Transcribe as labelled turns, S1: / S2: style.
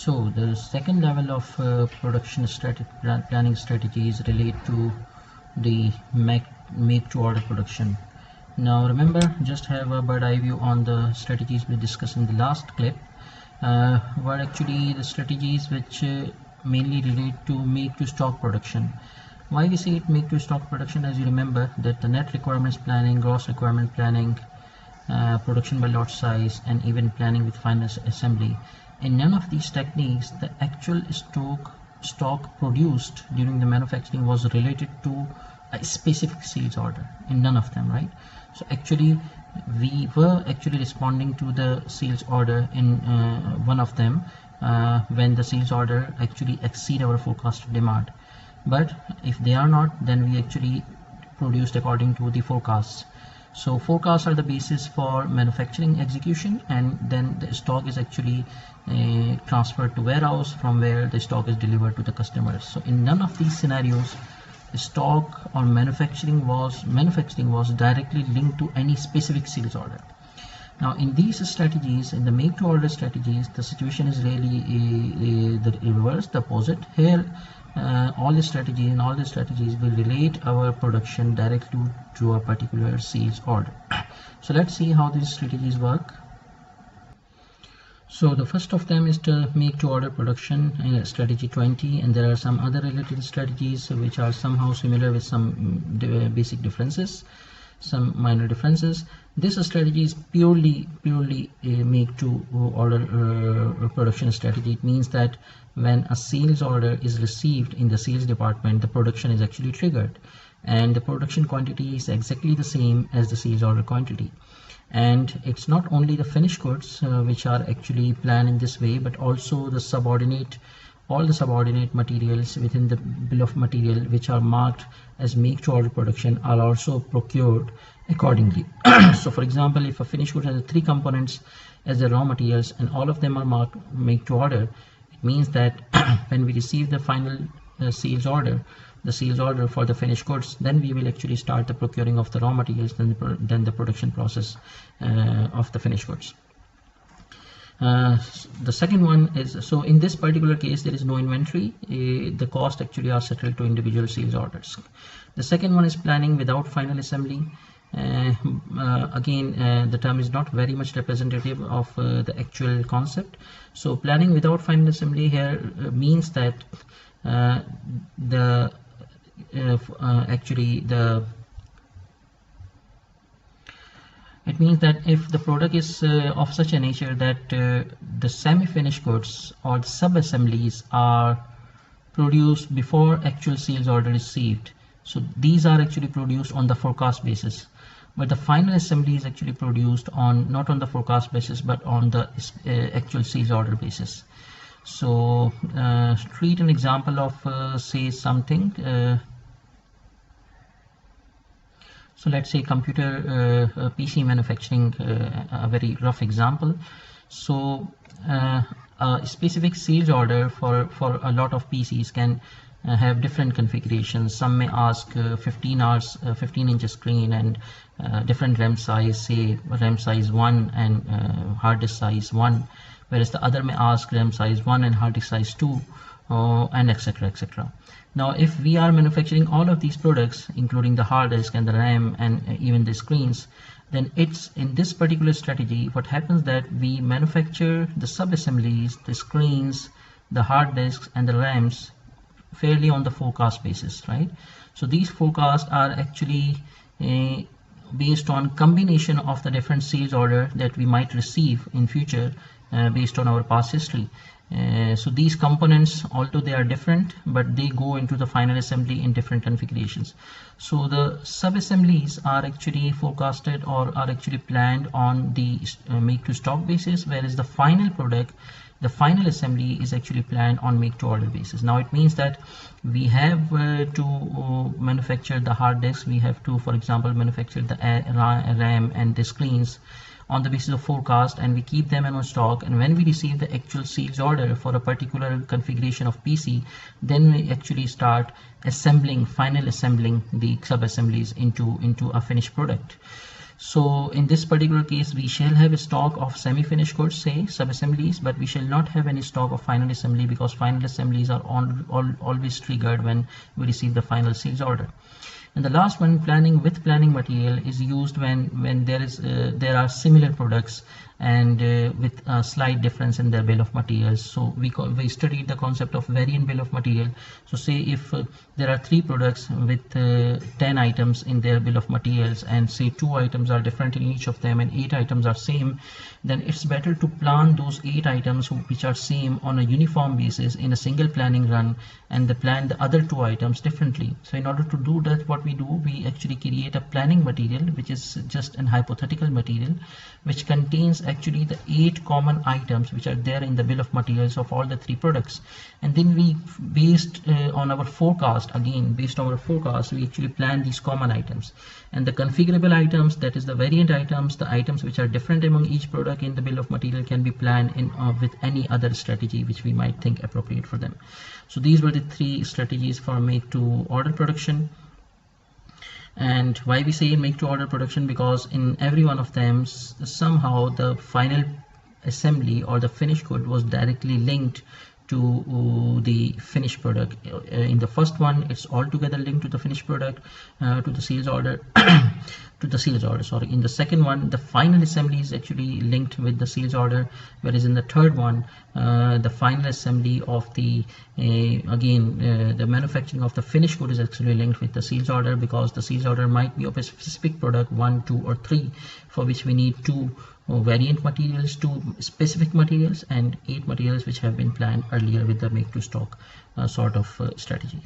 S1: So the second level of production planning strategies relate to the make to order production. Now remember, just have a bird eye view on the strategies we discussed in the last clip. Were actually the strategies which mainly relate to make to stock production. Why we say it make to stock production? As you remember that the net requirements planning, gross requirement planning, production by lot size, and even planning with final assembly. In none of these techniques, the actual stock produced during the manufacturing was related to a specific sales order. In none of them, right? So actually, we were actually responding to the sales order in one of them when the sales order actually exceed our forecasted demand. But if they are not, then we actually produced according to the forecasts. So forecasts are the basis for manufacturing execution, and then the stock is actually transferred to warehouse, from where the stock is delivered to the customers. So in none of these scenarios, stock or manufacturing was directly linked to any specific sales order. Now in these strategies, in the make to order strategies, the situation is really the reverse, the opposite. Here all the strategies will relate our production directly to a particular sales order. So let's see how these strategies work. So the first of them is the make to order production strategy 20, and there are some other related strategies which are somehow similar with some basic differences, some minor differences. This strategy is purely make to order production strategy. It means that when a sales order is received in the sales department, the production is actually triggered, and the production quantity is exactly the same as the sales order quantity. And it's not only the finished goods which are actually planned in this way, but also all the subordinate materials within the bill of material which are marked as make to order production are also procured accordingly. So for example, if a finished good has 3 components as the raw materials and all of them are marked make to order, it means that when we receive the final sales order, the sales order for the finished goods, then we will actually start the procuring of the raw materials, then the production process of the finished goods. The second one is, so in this particular case there is no inventory, the cost actually are settled to individual sales orders. The second one is planning without final assembly. Again, the term is not very much representative of the actual concept. So planning without final assembly here means that it means that if the product is of such a nature that the semi-finished goods or the sub-assemblies are produced before actual sales order is received, so these are actually produced on the forecast basis, but the final assembly is actually produced on not on the forecast basis but on the actual sales order basis. So treat an example of say something, so let's say computer PC manufacturing, a very rough example. So a specific sales order for a lot of PCs can have different configurations. Some may ask 15-inch screen and different RAM size, say RAM size 1 and hard disk size 1, whereas the other may ask RAM size 1 and hard disk size 2, and etc. etc. Now if we are manufacturing all of these products, including the hard disk and the RAM and even the screens, then it's in this particular strategy what happens that we manufacture the sub-assemblies, the screens, the hard disks and the RAMs fairly on the forecast basis, right? So these forecasts are actually based on combination of the different sales order that we might receive in future based on our past history. So these components, although they are different, but they go into the final assembly in different configurations. So the sub-assemblies are actually forecasted or are actually planned on the make to stock basis, whereas the final product, the final assembly, is actually planned on make to order basis. Now it means that we have to manufacture the hard disk, we have to, for example, manufacture the RAM and the screens on the basis of forecast, and we keep them in stock, and when we receive the actual sales order for a particular configuration of PC, then we actually start assembling, final assembling the sub-assemblies into a finished product. So in this particular case, we shall have a stock of semi-finished goods, say sub-assemblies, but we shall not have any stock of final assembly, because final assemblies are always triggered when we receive the final sales order. And the last one, planning with planning material, is used when there are similar products and with a slight difference in their bill of materials. So we studied the concept of variant bill of material. So say if there are 3 products with 10 items in their bill of materials, and say 2 items are different in each of them and 8 items are same, then it's better to plan those 8 items which are same on a uniform basis in a single planning run, and plan the other 2 items differently. So in order to do that, what we do, we actually create a planning material, which is just an hypothetical material, which contains actually the 8 common items which are there in the bill of materials of all the 3 products. And then we, based on our forecast, we actually plan these common items. And the configurable items, that is the variant items, the items which are different among each product in the bill of material, can be planned in with any other strategy which we might think appropriate for them. So these were the 3 strategies for make to order production. And why we say make to order production? Because in every one of them, somehow the final assembly or the finished good was directly linked to the finished product. In the first one, it's altogether linked to the finished product, to the sales order, In the second one, the final assembly is actually linked with the sales order, whereas in the third one, the final assembly of the the manufacturing of the finished good is actually linked with the sales order, because the sales order might be of a specific product, 1, 2, or 3, for which we need 2 variant materials, 2 specific materials, and 8 materials which have been planned earlier with the make to stock sort of strategy.